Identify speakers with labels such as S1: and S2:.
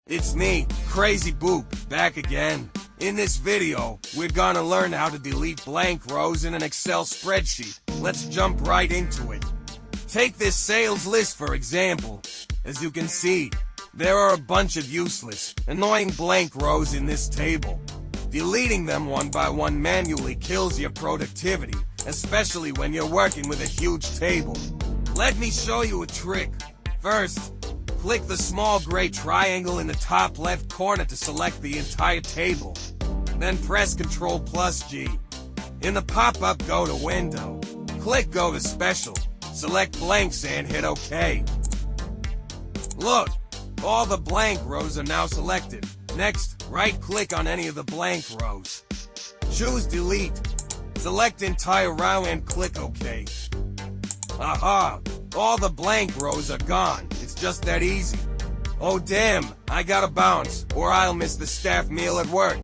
S1: It's me, Crazy Boop, back again. In this video, we're gonna learn how to delete blank rows in an Excel spreadsheet. Let's jump right into it. Take this sales list for example. As you can see, there are a bunch of useless, annoying blank rows in this table. Deleting them one by one manually kills your productivity, especially when you're working with a huge table. Let me show you a trick. First, click the small gray triangle in the top left corner to select the entire table. Then press Ctrl+G. In the pop-up, go to Window. Click Go to Special. Select Blanks and hit OK. Look, all the blank rows are now selected. Next, right-click on any of the blank rows. Choose Delete. Select Entire Row and click OK. Aha! All the blank rows are gone. It's just that easy. Oh damn, I gotta bounce, or I'll miss the staff meal at work.